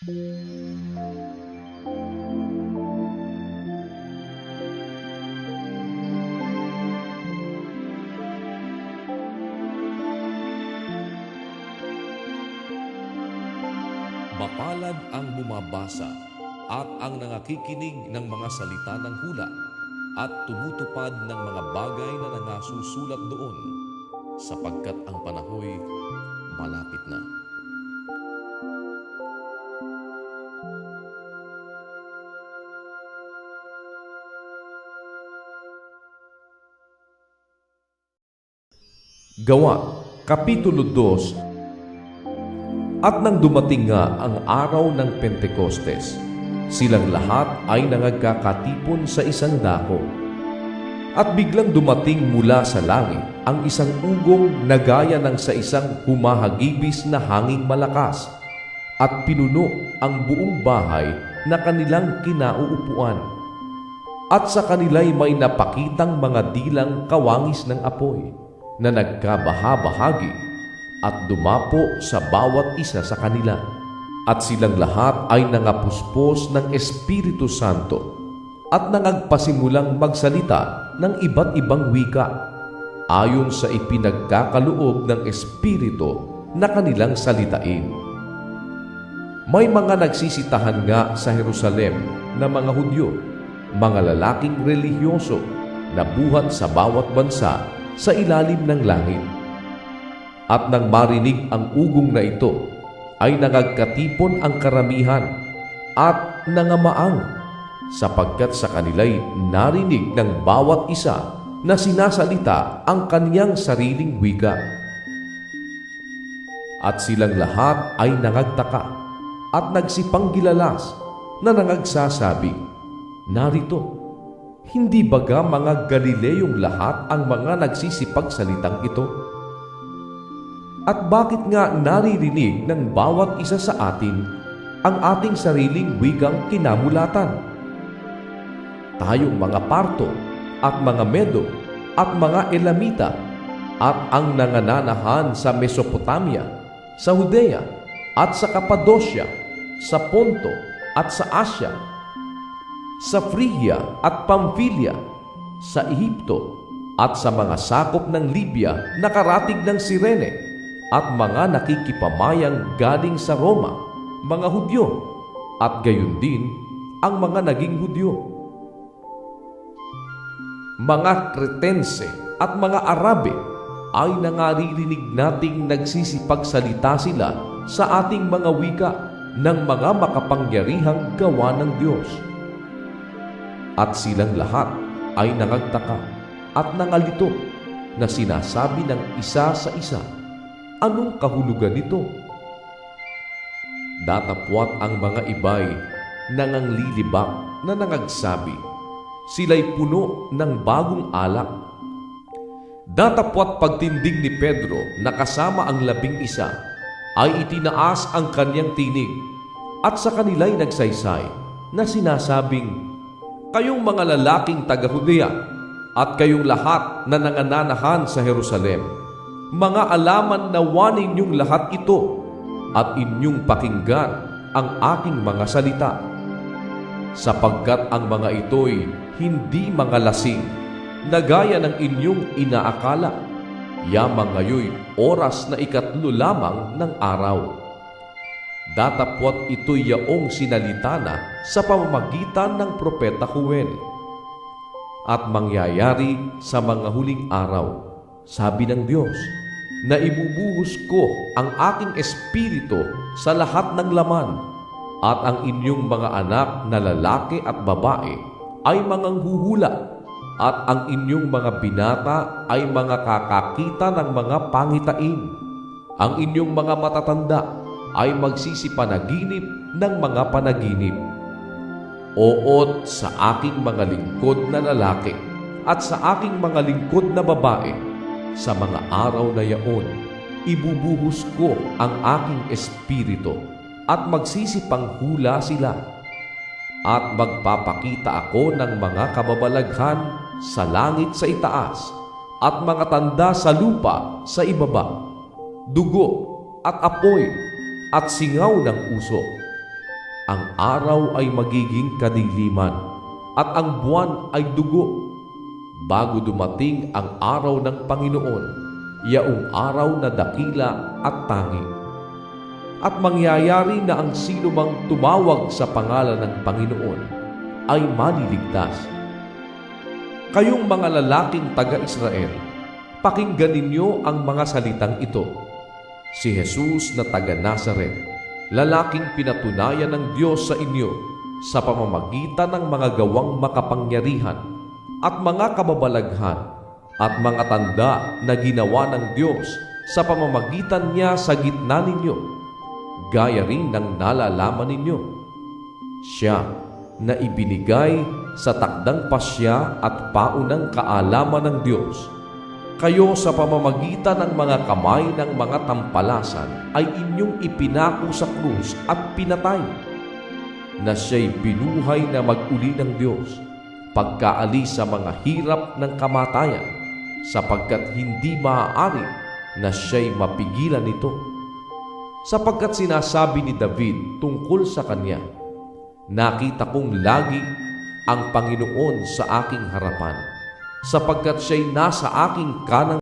Mapalad ang bumabasa at ang nangakikinig ng mga salita ng hula at tumutupad ng mga bagay na nangasusulat doon, sapagkat ang panahoy malapit na. Gawa, Kapitulo 2. At nang dumating nga ang araw ng Pentecostes, silang lahat ay nangagkakatipon sa isang dako. At biglang dumating mula sa langit ang isang ugong na gaya ng sa isang humahagibis na hanging malakas, at pinuno ang buong bahay na kanilang kinauupuan. At sa kanila'y may napakitang mga dilang kawangis ng apoy na nagkabaha-bahagi at dumapo sa bawat isa sa kanila. At silang lahat ay nangapuspos ng Espiritu Santo at nangagpasimulang magsalita ng iba't ibang wika, ayon sa ipinagkakaloob ng Espiritu na kanilang salitain. May mga nagsisitahan nga sa Jerusalem na mga Hudyo, mga lalaking relihiyoso na buhat sa bawat bansa sa ilalim ng langit. At nang marinig ang ugong na ito, ay nangagkatipon ang karamihan at nangamaang, sapagkat sa kanila'y narinig ng bawat isa na sinasalita ang kaniyang sariling wika. At silang lahat ay nangagtaka at nagsipanggilalas na nangagsasabi, "Narito, hindi baga mga Galileyong lahat ang mga nagsisipagsalitang ito? At bakit nga naririnig ng bawat isa sa atin ang ating sariling wikang kinamulatan? Tayong mga Parto at mga Medo at mga Elamita at ang nangananahan sa Mesopotamia, sa Judea at sa Cappadocia, sa Ponto at sa Asia, sa Phrygia at Pamphylia, sa Ehipto at sa mga sakop ng Libya na karatig ng Cirene, at mga nakikipamayang galing sa Roma, mga Hudyo, at gayon din ang mga naging Hudyo. Mga Cretense at mga Arabe ay nangaririnig nating nagsisipagsalita sila sa ating mga wika ng mga makapangyarihang gawa ng Diyos. At silang lahat ay nangagtaka at nangalito na sinasabi ng isa sa isa, "Anong kahulugan nito?" Datapwat ang mga iba'y nanganglilibak na nangagsabi, sila'y puno ng bagong alak. Datapwat pagtindig ni Pedro na kasama ang 11 ay itinaas ang kanyang tinig at sa kanila'y nagsaysay na sinasabing, "Kayong mga lalaking taga-Judea at kayong lahat na nangananahan sa Jerusalem, mga alaman na wanin ninyong lahat ito at inyong pakinggan ang aking mga salita. Sapagkat ang mga ito'y hindi mga lasing, na gaya ng inyong inaakala, yamang ngayoy oras na 3 lamang ng araw. Datapwat ito'y yaong sinalita na sa pamamagitan ng propeta Joel. At mangyayari sa mga huling araw, sabi ng Diyos, na ibubuhos ko ang aking espiritu sa lahat ng laman, at ang inyong mga anak na lalaki at babae ay manganghuhula, at ang inyong mga binata ay mga kakakita ng mga pangitain. Ang inyong mga matatanda ay magsisipanaginip ng mga panaginip. Oot sa aking mga lingkod na lalaki at sa aking mga lingkod na babae, sa mga araw na yaon, ibubuhos ko ang aking espiritu at magsisipanghula sila. At magpapakita ako ng mga kababalaghan sa langit sa itaas at mga tanda sa lupa sa ibaba, dugo at apoy at singaw ng usok. ang araw ay magiging kadiliman at ang buwan ay dugo bago dumating ang araw ng Panginoon, yaong araw na dakila at tangi. At mangyayari na ang sino mang tumawag sa pangalan ng Panginoon ay maliligtas. Kayong mga lalaking taga-Israel, pakinggan ninyo ang mga salitang ito. Si Jesus na taga-Nazaret, lalaking pinatunayan ng Diyos sa inyo sa pamamagitan ng mga gawang makapangyarihan at mga kababalaghan at mga tanda na ginawa ng Diyos sa pamamagitan niya sa gitna ninyo, gaya rin ng nalalaman ninyo. Siya na ibinigay sa takdang pasya at paunang kaalaman ng Diyos, kayo sa pamamagitan ng mga kamay ng mga tampalasan ay inyong ipinako sa krus at pinatay, na siya'y binuhay na mag-uli ng Diyos pagkaalis sa mga hirap ng kamatayan, sapagkat hindi maaari na siya'y mapigilan nito. Sapagkat sinasabi ni David tungkol sa kanya, nakita kong lagi ang Panginoon sa aking harapan, sapagkat siya'y nasa aking kanang